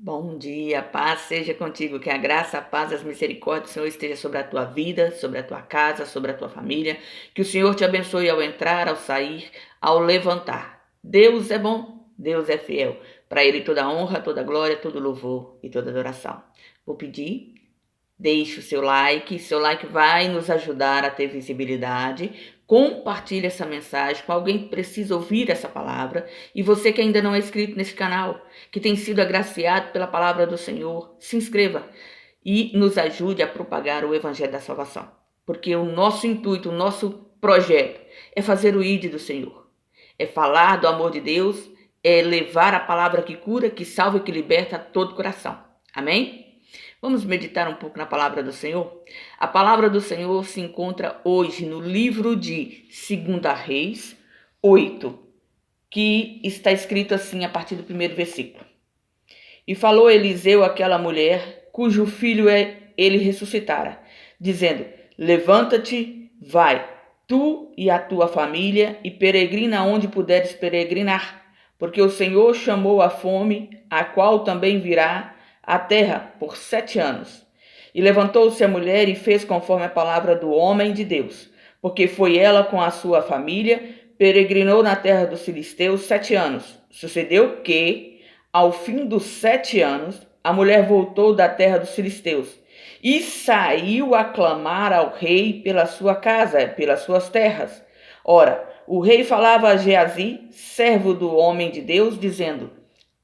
Bom dia, paz seja contigo, que a graça, a paz, as misericórdias do Senhor esteja sobre a tua vida, sobre a tua casa, sobre a tua família, que o Senhor te abençoe ao entrar, ao sair, ao levantar. Deus é bom, Deus é fiel, para Ele toda honra, toda glória, todo louvor e toda adoração. Vou pedir, deixe o seu like vai nos ajudar a ter visibilidade. Compartilhe essa mensagem com alguém que precisa ouvir essa palavra. E você que ainda não é inscrito nesse canal, que tem sido agraciado pela palavra do Senhor, se inscreva e nos ajude a propagar o Evangelho da Salvação. Porque o nosso intuito, o nosso projeto é fazer o ID do Senhor. É falar do amor de Deus, é levar a palavra que cura, que salva e que liberta todo coração. Amém? Vamos meditar um pouco na palavra do Senhor? A palavra do Senhor se encontra hoje no livro de 2 Reis 8, que está escrito assim a partir do primeiro versículo. E falou Eliseu àquela mulher, cujo filho ele ressuscitara, dizendo: levanta-te, vai, tu e a tua família, e peregrina onde puderes peregrinar, porque o Senhor chamou a fome, a qual também virá a terra por 7 anos. E levantou-se a mulher e fez conforme a palavra do homem de Deus, porque foi ela com a sua família, peregrinou na terra dos filisteus 7 anos. Sucedeu que, ao fim dos 7 anos, a mulher voltou da terra dos filisteus e saiu a clamar ao rei pela sua casa, pelas suas terras. Ora, o rei falava a Geazi, servo do homem de Deus, dizendo: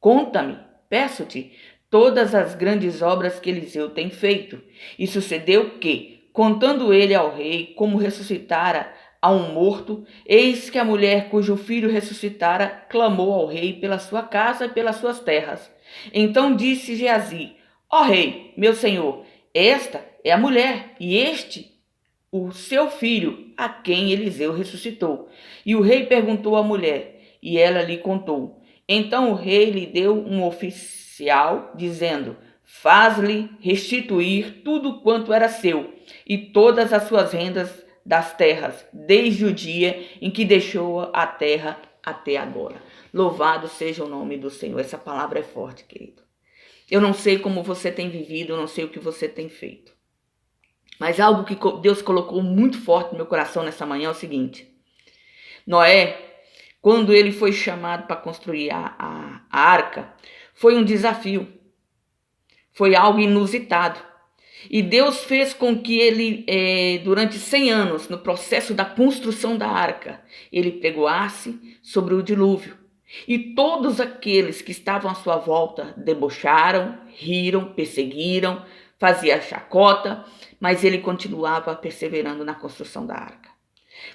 conta-me, peço-te, todas as grandes obras que Eliseu tem feito. E sucedeu que, contando ele ao rei como ressuscitara a um morto, eis que a mulher cujo filho ressuscitara clamou ao rei pela sua casa e pelas suas terras. Então disse Geazi: ó rei, meu senhor, esta é a mulher, e este o seu filho, a quem Eliseu ressuscitou. E o rei perguntou à mulher, e ela lhe contou. Então o rei lhe deu um oficial, dizendo: faz-lhe restituir tudo quanto era seu, e todas as suas rendas das terras, desde o dia em que deixou a terra até agora. Louvado seja o nome do Senhor. Essa palavra é forte, querido. Eu não sei como você tem vivido, eu não sei o que você tem feito. Mas algo que Deus colocou muito forte no meu coração nessa manhã é o seguinte. Noé, quando ele foi chamado para construir a arca, foi um desafio. Foi algo inusitado. E Deus fez com que ele, durante 100 anos, no processo da construção da arca, ele pregoasse sobre o dilúvio. E todos aqueles que estavam à sua volta debocharam, riram, perseguiram, faziam chacota, mas ele continuava perseverando na construção da arca.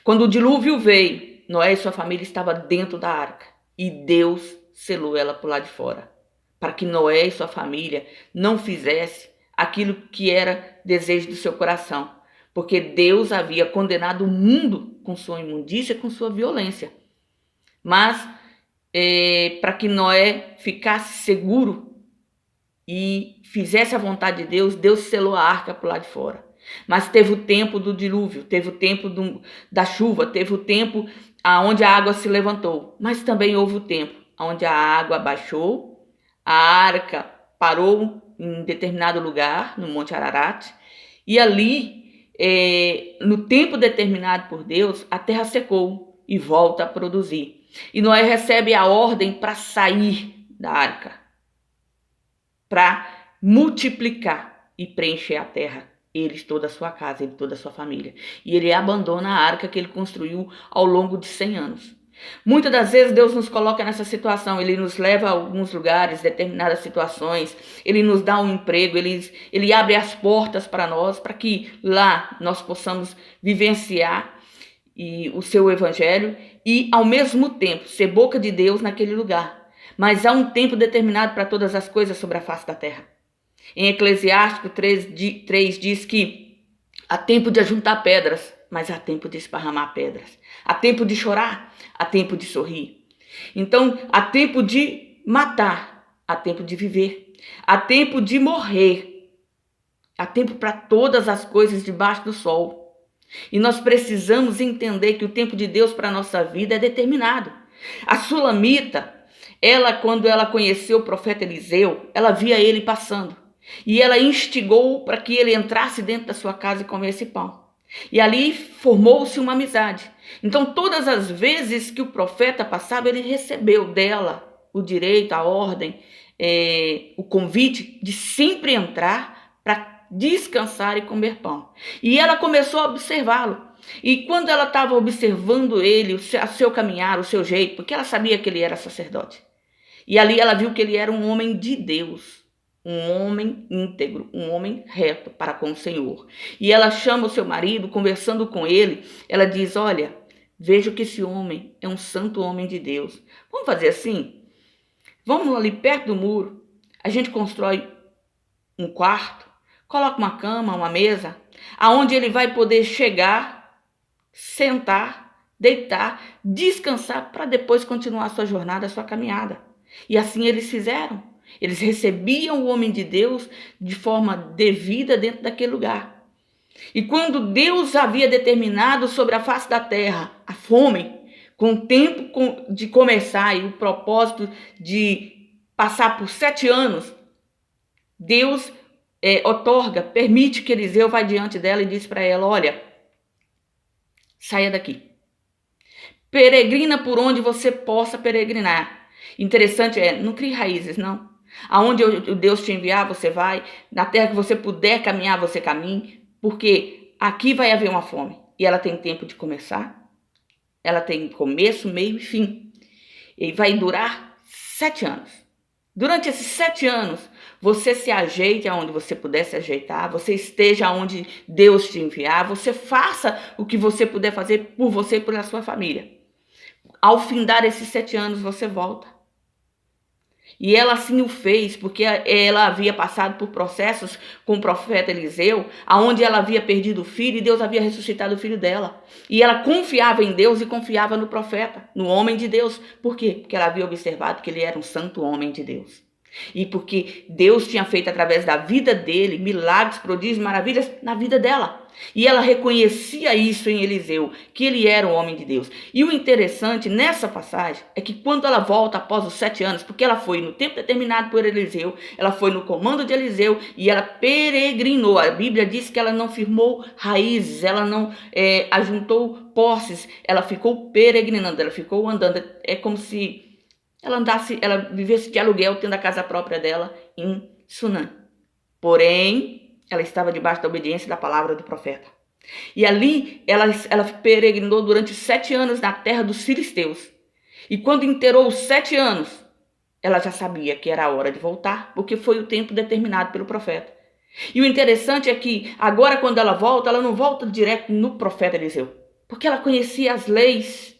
Quando o dilúvio veio, Noé e sua família estavam dentro da arca e Deus selou ela por lá de fora, para que Noé e sua família não fizessem aquilo que era desejo do seu coração, porque Deus havia condenado o mundo com sua imundícia, com sua violência. Mas para que Noé ficasse seguro e fizesse a vontade de Deus, Deus selou a arca por lá de fora. Mas teve o tempo do dilúvio, teve o tempo da chuva, teve o tempo onde a água se levantou. Mas também houve o tempo onde a água baixou, a arca parou em determinado lugar, no Monte Ararat, e ali, no tempo determinado por Deus, a terra secou e volta a produzir. E Noé recebe a ordem para sair da arca, para multiplicar e preencher a terra. Ele, toda a sua casa, ele, toda a sua família. E ele abandona a arca que ele construiu ao longo de 100 anos. Muitas das vezes Deus nos coloca nessa situação, ele nos leva a alguns lugares, determinadas situações, ele nos dá um emprego, ele abre as portas para nós, para que lá nós possamos vivenciar o seu evangelho e ao mesmo tempo ser boca de Deus naquele lugar. Mas há um tempo determinado para todas as coisas sobre a face da terra. Em Eclesiástico 3 diz que há tempo de ajuntar pedras, mas há tempo de esparramar pedras. Há tempo de chorar, há tempo de sorrir. Então, há tempo de matar, há tempo de viver. Há tempo de morrer. Há tempo para todas as coisas debaixo do sol. E nós precisamos entender que o tempo de Deus para a nossa vida é determinado. A Sulamita, Ela, quando ela conheceu o profeta Eliseu, ela via ele passando. E ela instigou para que ele entrasse dentro da sua casa e comesse pão. E ali formou-se uma amizade. Então, todas as vezes que o profeta passava, ele recebeu dela o direito, a ordem, o convite de sempre entrar para descansar e comer pão. E ela começou a observá-lo. E quando ela estava observando ele, o seu caminhar, o seu jeito, porque ela sabia que ele era sacerdote. E ali ela viu que ele era um homem de Deus, um homem íntegro, um homem reto para com o Senhor. E ela chama o seu marido, conversando com ele, ela diz: olha, vejo que esse homem é um santo homem de Deus. Vamos fazer assim? Vamos ali perto do muro, a gente constrói um quarto, coloca uma cama, uma mesa, aonde ele vai poder chegar, sentar, deitar, descansar para depois continuar a sua jornada, a sua caminhada. E assim eles fizeram. Eles recebiam o homem de Deus de forma devida dentro daquele lugar. E quando Deus havia determinado sobre a face da terra a fome, com o tempo de começar e o propósito de passar por 7 anos, Deus permite que Eliseu vá diante dela e diz para ela: olha, saia daqui. Peregrina por onde você possa peregrinar. Interessante não crie raízes, não. Aonde Deus te enviar, você vai. Na terra que você puder caminhar, você caminhe. Porque aqui vai haver uma fome. E ela tem tempo de começar. Ela tem começo, meio e fim. E vai durar 7 anos. Durante esses 7 anos, você se ajeite aonde você puder se ajeitar. Você esteja onde Deus te enviar. Você faça o que você puder fazer por você e pela sua família. Ao findar esses 7 anos, você volta. E ela assim o fez, porque ela havia passado por processos com o profeta Eliseu, aonde ela havia perdido o filho e Deus havia ressuscitado o filho dela. E ela confiava em Deus e confiava no profeta, no homem de Deus. Por quê? Porque ela havia observado que ele era um santo homem de Deus. E porque Deus tinha feito através da vida dele milagres, prodígios, maravilhas na vida dela. E ela reconhecia isso em Eliseu, que ele era um homem de Deus. E o interessante nessa passagem é que quando ela volta após os 7 anos, porque ela foi no tempo determinado por Eliseu, ela foi no comando de Eliseu e ela peregrinou. A Bíblia diz que ela não firmou raízes, ela não ajuntou posses, ela ficou peregrinando, ela ficou andando. É como se ela vivesse de aluguel, tendo a casa própria dela em Sunã. Porém, ela estava debaixo da obediência da palavra do profeta. E ali, ela peregrinou durante 7 anos na terra dos filisteus. E quando inteirou os 7 anos, ela já sabia que era a hora de voltar, porque foi o tempo determinado pelo profeta. E o interessante é que agora, quando ela volta, ela não volta direto no profeta Eliseu, porque ela conhecia as leis.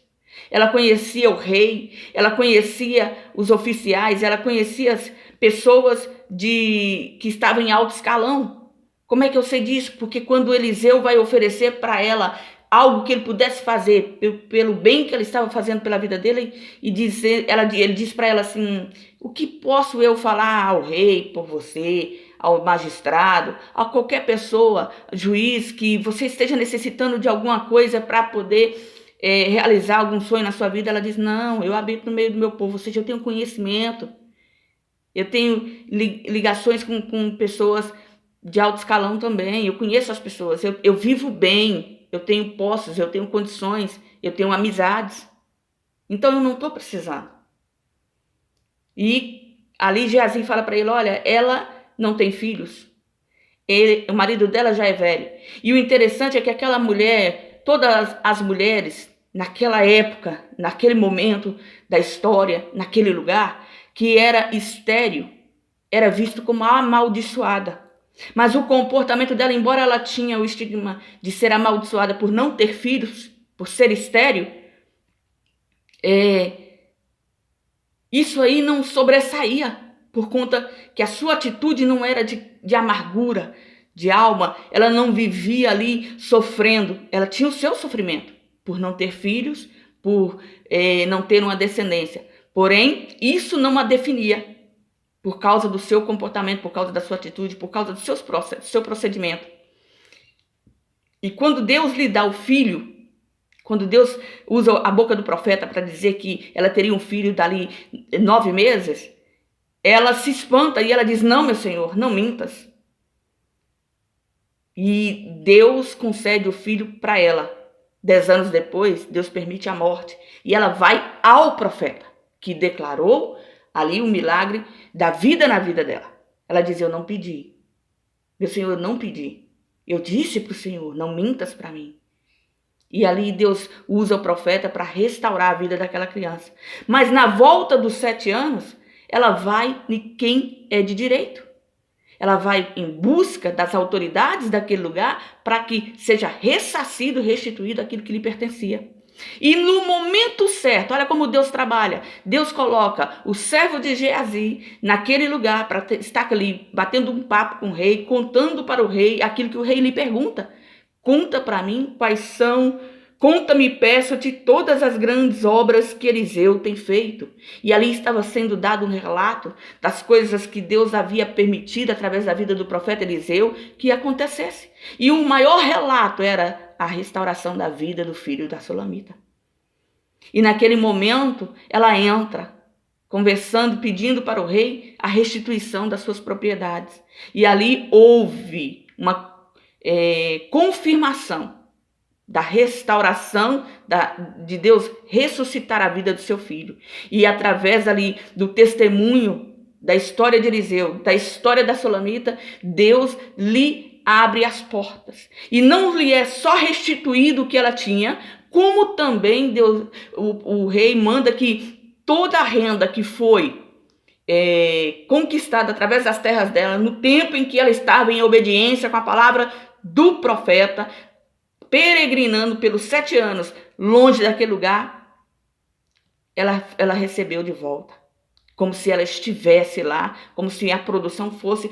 Ela conhecia o rei, ela conhecia os oficiais, ela conhecia as pessoas que estavam em alto escalão. Como é que eu sei disso? Porque quando Eliseu vai oferecer para ela algo que ele pudesse fazer pelo bem que ela estava fazendo pela vida dele, e ele diz para ela assim: o que posso eu falar ao rei por você, ao magistrado, a qualquer pessoa, juiz, que você esteja necessitando de alguma coisa para poder realizar algum sonho na sua vida? Ela diz: não, eu habito no meio do meu povo, ou seja, eu tenho conhecimento, eu tenho ligações com pessoas de alto escalão também, eu conheço as pessoas, eu vivo bem, eu tenho posses, eu tenho condições, eu tenho amizades, então eu não estou precisando. E ali Geazi fala para ele: olha, ela não tem filhos, o marido dela já é velho. E o interessante é que aquela mulher, todas as mulheres naquela época, naquele momento da história, naquele lugar, que era estéril, era visto como amaldiçoada. Mas o comportamento dela, embora ela tinha o estigma de ser amaldiçoada por não ter filhos, por ser estéril, isso aí não sobressaía, por conta que a sua atitude não era de amargura, de alma. Ela não vivia ali sofrendo, ela tinha o seu sofrimento por não ter filhos, por não ter uma descendência. Porém, isso não a definia, por causa do seu comportamento, por causa da sua atitude, por causa do seu procedimento. E quando Deus lhe dá o filho, Quando Deus usa a boca do profeta para dizer que ela teria um filho dali 9 meses, ela se espanta e ela diz: não, meu Senhor, não mintas. E Deus concede o filho para ela. 10 anos depois, Deus permite a morte. E ela vai ao profeta, que declarou ali o milagre da vida na vida dela. Ela diz: eu não pedi. Meu Senhor, eu não pedi. Eu disse para o Senhor: não mintas para mim. E ali Deus usa o profeta para restaurar a vida daquela criança. Mas na volta dos 7 anos, ela vai em quem é de direito. Ela vai em busca das autoridades daquele lugar para que seja ressarcido, restituído aquilo que lhe pertencia. E no momento certo, olha como Deus trabalha. Deus coloca o servo de Geazi naquele lugar para estar ali batendo um papo com o rei, contando para o rei aquilo que o rei lhe pergunta. Conta para mim quais são, conta-me, peço-te, todas as grandes obras que Eliseu tem feito. E ali estava sendo dado um relato das coisas que Deus havia permitido através da vida do profeta Eliseu que acontecesse. E o maior relato era a restauração da vida do filho da Sulamita. E naquele momento ela entra, conversando, pedindo para o rei a restituição das suas propriedades. E ali houve uma confirmação da restauração de Deus ressuscitar a vida do seu filho. E através ali do testemunho da história de Eliseu, da história da Sulamita, Deus lhe abre as portas. E não lhe é só restituído o que ela tinha, como também Deus, o rei manda que toda a renda que foi conquistada através das terras dela, no tempo em que ela estava em obediência com a palavra do profeta, peregrinando pelos 7 anos longe daquele lugar, ela recebeu de volta, como se ela estivesse lá, como se a produção fosse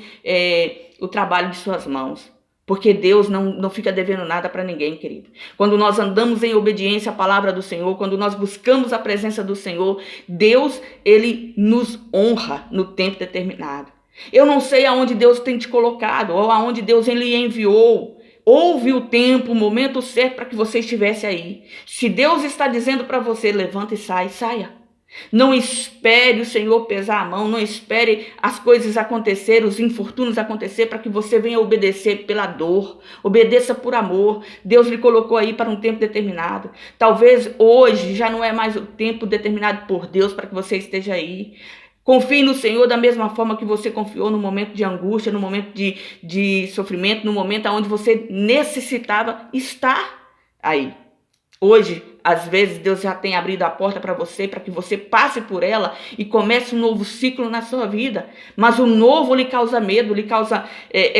o trabalho de suas mãos. Porque Deus não fica devendo nada para ninguém, querido. Quando nós andamos em obediência à palavra do Senhor, quando nós buscamos a presença do Senhor, Deus, Ele nos honra no tempo determinado. Eu não sei aonde Deus tem te colocado, ou aonde Deus Ele enviou. Houve o tempo, o momento certo para que você estivesse aí. Se Deus está dizendo para você: levanta e sai, saia. Não espere o Senhor pesar a mão, não espere as coisas acontecer, os infortúnios acontecer para que você venha obedecer pela dor. Obedeça por amor. Deus lhe colocou aí para um tempo determinado. Talvez hoje já não é mais o tempo determinado por Deus para que você esteja aí. Confie no Senhor da mesma forma que você confiou no momento de angústia, no momento de sofrimento, no momento onde você necessitava estar aí. Hoje, às vezes, Deus já tem abrido a porta para que você passe por ela e comece um novo ciclo na sua vida. Mas o novo lhe causa medo, lhe causa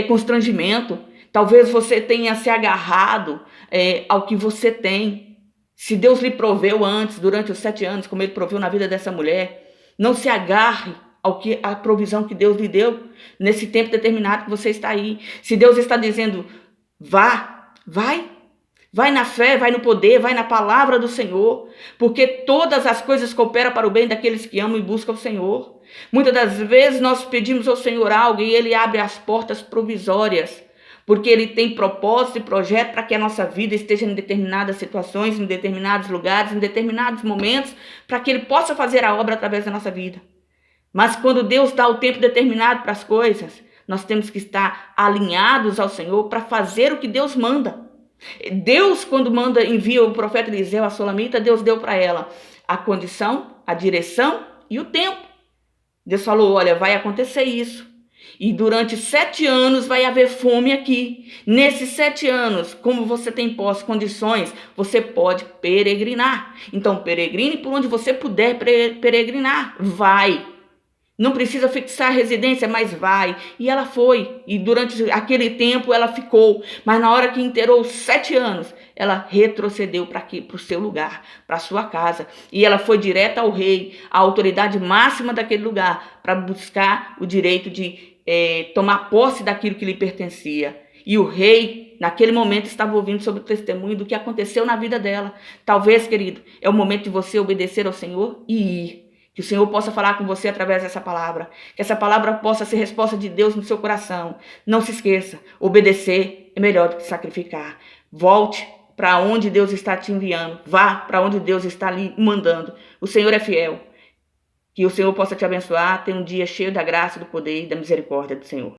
constrangimento. Talvez você tenha se agarrado ao que você tem. Se Deus lhe proveu antes, durante os 7 anos, como Ele proveu na vida dessa mulher, não se agarre à provisão que Deus lhe deu nesse tempo determinado que você está aí. Se Deus está dizendo: vai na fé, vai no poder, vai na palavra do Senhor, porque todas as coisas cooperam para o bem daqueles que amam e buscam o Senhor. Muitas das vezes nós pedimos ao Senhor algo e Ele abre as portas provisórias, porque Ele tem propósito e projeto para que a nossa vida esteja em determinadas situações, em determinados lugares, em determinados momentos, para que Ele possa fazer a obra através da nossa vida. Mas quando Deus dá o tempo determinado para as coisas, nós temos que estar alinhados ao Senhor para fazer o que Deus manda. Deus, quando envia o profeta Eliseu a Sulamita, Deus deu para ela a condição, a direção e o tempo. Deus falou: olha, vai acontecer isso. E durante 7 anos vai haver fome aqui. Nesses 7 anos, como você tem condições, você pode peregrinar. Então, peregrine por onde você puder peregrinar. Vai. Não precisa fixar residência, mas vai. E ela foi. E durante aquele tempo ela ficou. Mas na hora que inteirou os 7 anos, ela retrocedeu para o seu lugar, para a sua casa. E ela foi direta ao rei, a autoridade máxima daquele lugar, para buscar o direito de tomar posse daquilo que lhe pertencia. E o rei, naquele momento, estava ouvindo sobre o testemunho do que aconteceu na vida dela. Talvez, querido, é o momento de você obedecer ao Senhor e ir. Que o Senhor possa falar com você através dessa palavra. Que essa palavra possa ser resposta de Deus no seu coração. Não se esqueça, obedecer é melhor do que sacrificar. Volte para onde Deus está te enviando. Vá para onde Deus está lhe mandando. O Senhor é fiel. Que o Senhor possa te abençoar. Tenha um dia cheio da graça, do poder e da misericórdia do Senhor.